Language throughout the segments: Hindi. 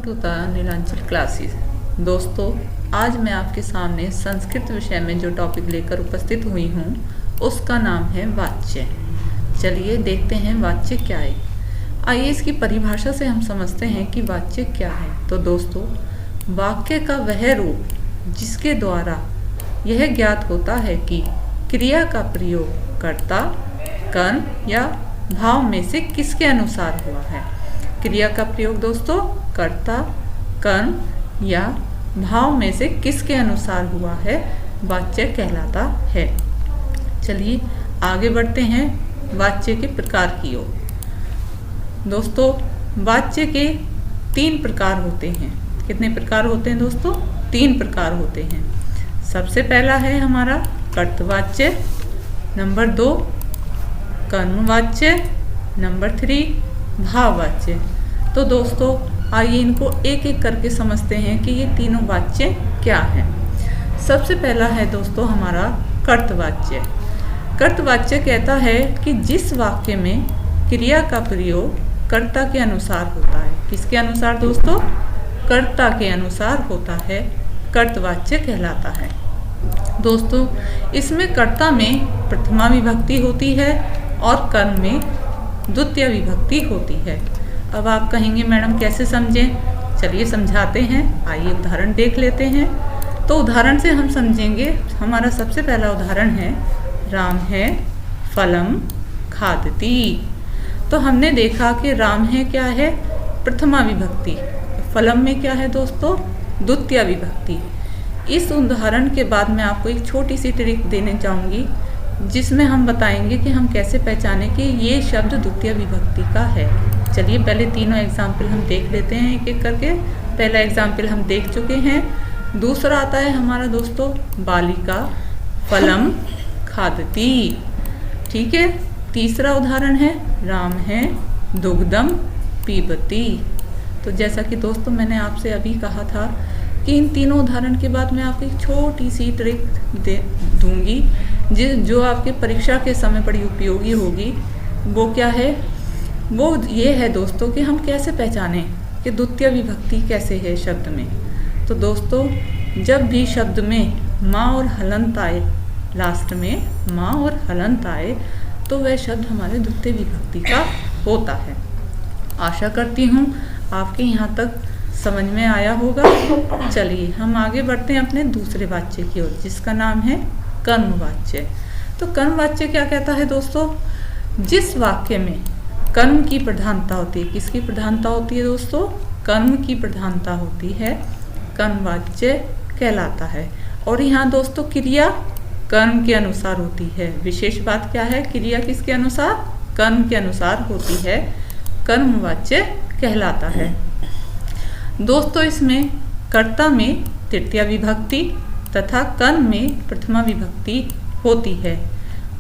To the Nilanchal classes. दोस्तों, आज मैं आपके सामने संस्कृत विषय में जो टॉपिक लेकर उपस्थित हुई हूँ उसका नाम है वाच्य। चलिए देखते हैं वाच्य क्या है। आइए इसकी परिभाषा से हम समझते हैं कि वाच्य क्या है। तो दोस्तों, वाक्य का वह रूप जिसके द्वारा यह ज्ञात होता है कि क्रिया का प्रयोग कर्ता, कर्म या भाव में से किसके अनुसार हुआ है। क्रिया का प्रयोग दोस्तों कर्ता, कर्म या भाव में से किसके अनुसार हुआ है, वाच्य कहलाता है। चलिए आगे बढ़ते हैं वाच्य के प्रकार की ओर। दोस्तों, वाच्य के 3 प्रकार होते हैं। कितने प्रकार होते हैं दोस्तों? 3 प्रकार होते हैं। सबसे पहला है हमारा कर्तवाच्य, नंबर 2 कर्मवाच्य, नंबर 3 भाववाच्य। तो दोस्तों आइए इनको एक एक करके समझते हैं कि ये तीनों वाच्य क्या हैं। सबसे पहला है दोस्तों हमारा कर्तवाच्य। कर्तवाच्य कहता है कि जिस वाक्य में क्रिया का प्रयोग कर्ता के अनुसार होता है। किसके अनुसार दोस्तों? कर्ता के अनुसार होता है, कर्तवाच्य कहलाता है। दोस्तों, इसमें कर्ता में प्रथमा विभक्ति होती है और कर्म में द्वितीय विभक्ति होती है। अब आप कहेंगे मैडम कैसे समझें? चलिए समझाते हैं। आइए उदाहरण देख लेते हैं। तो उदाहरण से हम समझेंगे। हमारा सबसे पहला उदाहरण है राम है फलम खादती। तो हमने देखा कि राम है क्या है? प्रथमा विभक्ति। फलम में क्या है दोस्तों? द्वितीय विभक्ति। इस उदाहरण के बाद मैं आपको एक छोटी सी ट्रिक देने चाहूँगी जिसमें हम बताएंगे कि हम कैसे पहचानें कि ये शब्द द्वितीय विभक्ति का है। चलिए पहले तीनों एग्जाम्पल हम देख लेते हैं एक एक करके। पहला एग्जाम्पल हम देख चुके हैं। दूसरा आता है हमारा दोस्तों बालिका फलम खादती। ठीक है। तीसरा उदाहरण है राम है दुग्धम पीबती। तो जैसा कि दोस्तों मैंने आपसे अभी कहा था कि इन तीनों उदाहरण के बाद मैं आपको एक छोटी सी ट्रिक दूंगी जो आपके परीक्षा के समय बड़ी उपयोगी होगी। वो क्या है? वो ये है दोस्तों कि हम कैसे पहचानें कि द्वितीय विभक्ति कैसे है शब्द में। तो दोस्तों, जब भी शब्द में माँ और हलंत आए, लास्ट में माँ और हलंत आए, तो वह शब्द हमारे द्वितीय विभक्ति का होता है। आशा करती हूँ आपके यहाँ तक समझ में आया होगा। चलिए हम आगे बढ़ते हैं अपने दूसरे वाच्य की ओर जिसका नाम है कर्मवाच्य। तो कर्मवाच्य क्या कहता है दोस्तों? जिस वाक्य में कर्म की प्रधानता होती है। किसकी प्रधानता होती है दोस्तों? कर्म की प्रधानता होती है, कर्मवाच्य कहलाता है। और यहाँ दोस्तों क्रिया कर्म के अनुसार होती है। विशेष बात क्या है? क्रिया किसके अनुसार? कर्म के अनुसार होती है, कर्मवाच्य कहलाता है। दोस्तों, इसमें कर्ता में तृतीया विभक्ति तथा कर्म में प्रथमा विभक्ति होती है।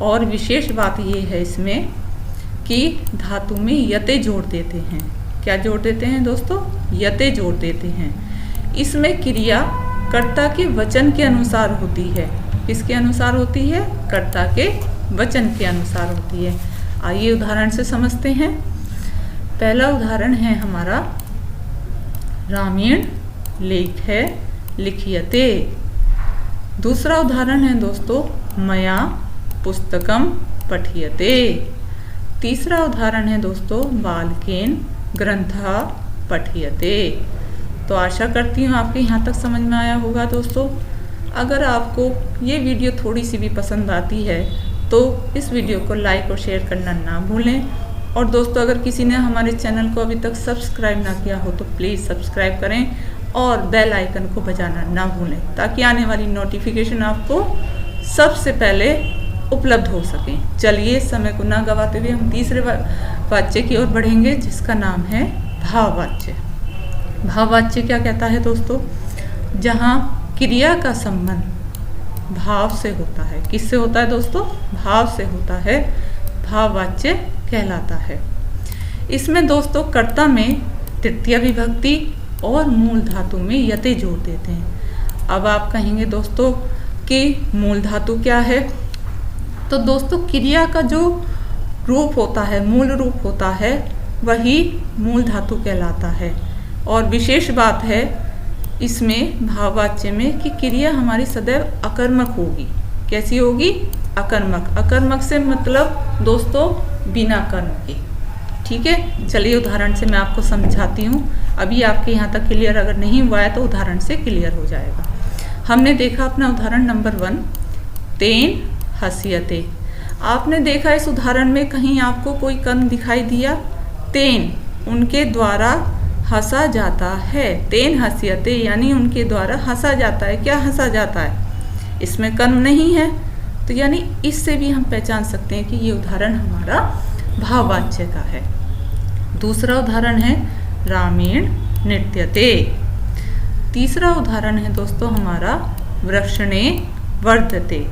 और विशेष बात ये है इसमें कि धातु में यते जोड़ देते हैं। क्या जोड़ देते हैं दोस्तों? यते जोड़ देते हैं। इसमें क्रिया कर्ता के वचन के अनुसार होती है। किसके अनुसार होती है? कर्ता के वचन के अनुसार होती है। आइए उदाहरण से समझते हैं। पहला उदाहरण है हमारा रामायण लेख है लिखियते। दूसरा उदाहरण है दोस्तों मया पुस्तकम पठियते। तीसरा उदाहरण है दोस्तों बालकेन ग्रंथः पठियते। तो आशा करती हूँ आपके यहाँ तक समझ में आया होगा दोस्तों। अगर आपको ये वीडियो थोड़ी सी भी पसंद आती है तो इस वीडियो को लाइक और शेयर करना ना भूलें। और दोस्तों, अगर किसी ने हमारे चैनल को अभी तक सब्सक्राइब ना किया हो तो प्लीज़ सब्सक्राइब करें और बेल आइकन को बजाना ना भूलें ताकि आने वाली नोटिफिकेशन आपको सबसे पहले उपलब्ध हो सके। चलिए समय को ना गवाते हुए हम तीसरे वाच्य की ओर बढ़ेंगे जिसका नाम है भाववाच्य। भाववाच्य क्या कहता है दोस्तों? जहाँ क्रिया का संबंध भाव से होता है। किससे होता है दोस्तों? भाव से होता है, भाववाच्य कहलाता है। इसमें दोस्तों कर्ता में तृतीय विभक्ति और मूल धातु में यते जोड़ देते हैं। अब आप कहेंगे दोस्तों कि मूल धातु क्या है? तो दोस्तों क्रिया का जो रूप होता है, मूल रूप होता है, वही मूल धातु कहलाता है। और विशेष बात है इसमें भाववाच्य में कि क्रिया हमारी सदैव अकर्मक होगी। कैसी होगी? अकर्मक। अकर्मक से मतलब दोस्तों बिना कर्म के। ठीक है, चलिए उदाहरण से मैं आपको समझाती हूँ। अभी आपके यहाँ तक क्लियर अगर नहीं हुआ है तो उदाहरण से क्लियर हो जाएगा। हमने देखा अपना उदाहरण नंबर 1, तेन हस्यते। आपने देखा इस उदाहरण में कहीं आपको कोई कर्म दिखाई दिया? तेन, उनके द्वारा हंसा जाता है। तेन हस्यते यानी उनके द्वारा हंसा जाता है। क्या हंसा जाता है? इसमें कर्म नहीं है, तो यानी इससे भी हम पहचान सकते हैं कि ये उदाहरण हमारा भाववाच्य का है। दूसरा उदाहरण है रामेण नृत्यते। तीसरा उदाहरण है दोस्तों हमारा वृक्षणे वर्धते।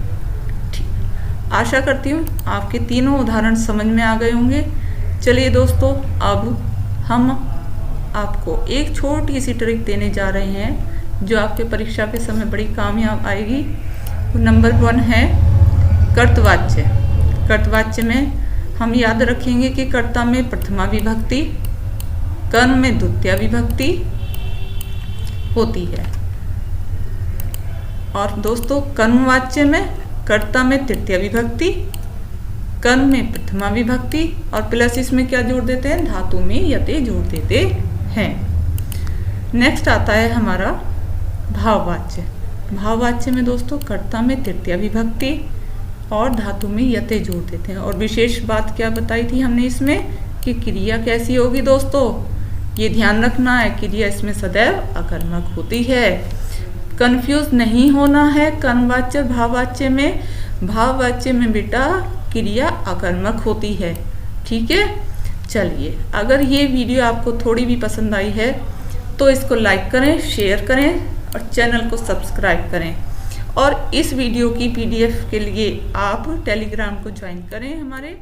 आशा करती हूँ आपके तीनों उदाहरण समझ में आ गए होंगे। चलिए दोस्तों, अब हम आपको एक छोटी सी ट्रिक देने जा रहे हैं जो आपके परीक्षा के समय बड़ी कामयाब आएगी। नंबर 1 है कर्तवाच्य। कर्तवाच्य में हम याद रखेंगे कि कर्ता में प्रथमा विभक्ति, कर्म में द्वितीया विभक्ति होती है। और दोस्तों कर्मवाच्य में कर्ता में तृतीया विभक्ति, कर्म में प्रथमा विभक्ति और प्लस इसमें क्या जोड़ देते हैं? धातु में यते जोड़ देते हैं। नेक्स्ट आता है हमारा भाववाच्य। भाववाच्य में दोस्तों कर्ता में तृतीया विभक्ति और धातु में यते जोड़ देते हैं। और विशेष बात क्या बताई थी हमने इसमें कि क्रिया कैसी होगी दोस्तों? ये ध्यान रखना है, क्रिया इसमें सदैव अकर्मक होती है। कंफ्यूज नहीं होना है कर्मवाच्य भाववाच्य में। भाववाच्य में बेटा क्रिया अकर्मक होती है। ठीक है, चलिए अगर ये वीडियो आपको थोड़ी भी पसंद आई है तो इसको लाइक करें, शेयर करें और चैनल को सब्सक्राइब करें। और इस वीडियो की PDF के लिए आप टेलीग्राम को ज्वाइन करें हमारे।